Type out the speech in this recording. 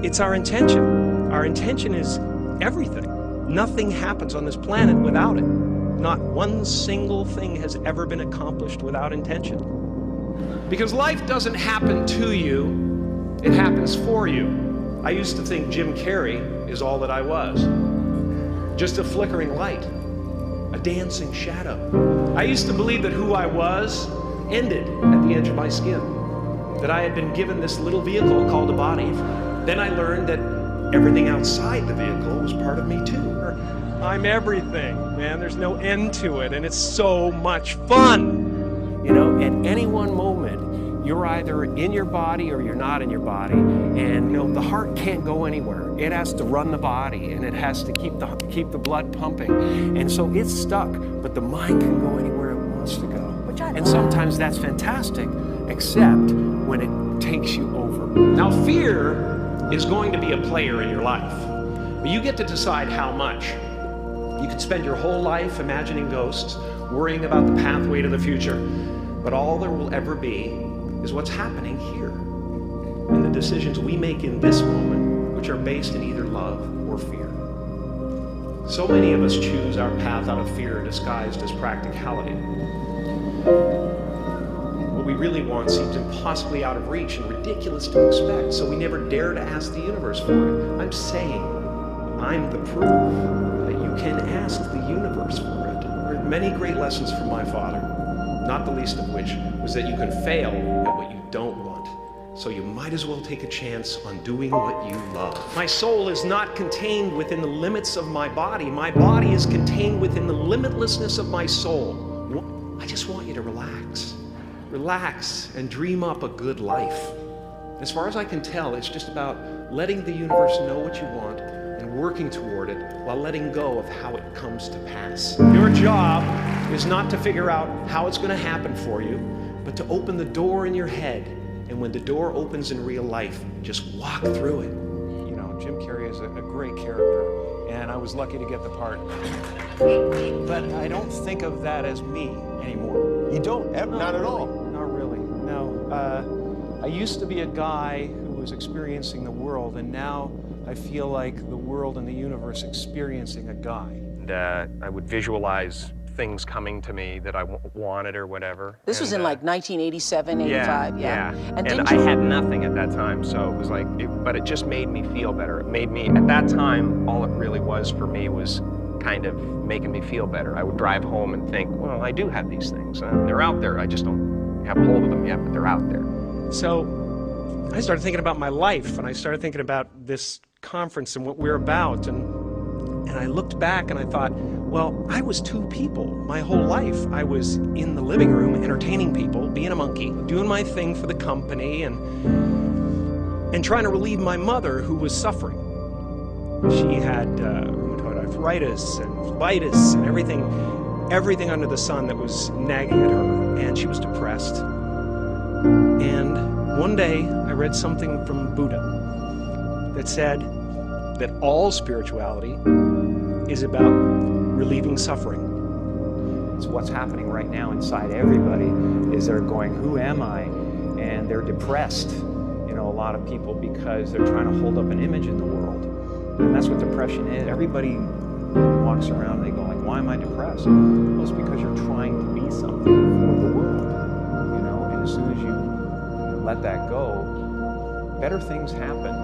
It's our intention. Our intention is everything. Nothing happens on this planet without it. Not one single thing has ever been accomplished without intention. Because life doesn't happen to you, it happens for you. I used to think Jim Carrey is all that I was. Just a flickering light, a dancing shadow. I used to believe that who I was ended at the edge of my skin, that I had been given this little vehicle called a body. Then I learned that everything outside the vehicle was part of me too. I'm everything, man. There's no end to it, and it's so much fun. You know, at any one moment, you're either in your body or you're not in your body, and you know the heart can't go anywhere. It has to run the body, and it has to keep the blood pumping, and so it's stuck. But the mind can go anywhere it wants to go, and sometimes that's fantastic, except when it takes you over. Now, fear is going to be a player in your life, but you get to decide how much. You could spend your whole life imagining ghosts, worrying about the pathway to the future, but all there will ever be is what's happening here, and the decisions we make in this moment, which are based in either love or fear. So many of us choose our path out of fear disguised as practicality. What we really want seems impossibly out of reach and ridiculous to expect, so we never dare to ask the universe for it. I'm saying, I'm the proof that you can ask the universe for it. I learned many great lessons from my father, not the least of which was that you can fail at what you don't want. So you might as well take a chance on doing what you love. My soul is not contained within the limits of my body. My body is contained within the limitlessness of my soul. I just want you to relax. Relax and dream up a good life. As far as I can tell, it's just about letting the universe know what you want and working toward it while letting go of how it comes to pass. Your job is not to figure out how it's going to happen for you, but to open the door in your head. And when the door opens in real life, just walk through it. You know, Jim Carrey is a great character, and I was lucky to get the part. But I don't think of that as me anymore. You don't? Not at all? Not really, no. I used to be a guy who was experiencing the world, and now I feel like the world and the universe experiencing a guy. And I would visualize things coming to me that I wanted or whatever. This was in like 1987, 85, yeah. And I had nothing at that time, so it was like, but it just made me feel better. It made me, at that time, all it really was for me was kind of making me feel better. I would drive home and think, well, I do have these things. They're out there. I just don't have a hold of them yet, but they're out there. So I started thinking about my life, and I started thinking about this conference and what we're about, and I looked back and I thought, well, I was two people my whole life. I was in the living room entertaining people, being a monkey, doing my thing for the company, and trying to relieve my mother, who was suffering. She had rheumatoid arthritis and phlebitis and everything under the sun that was nagging at her, and she was depressed. And one day I read something from Buddha that said that all spirituality is about relieving suffering. It's what's happening right now inside everybody is they're going, who am I? And they're depressed, you know, a lot of people, because they're trying to hold up an image in the world. And that's what depression is. Everybody walks around and they go like, why am I depressed? Well, it's because you're trying to be something for the world, you know, and as soon as you let that go, better things happen.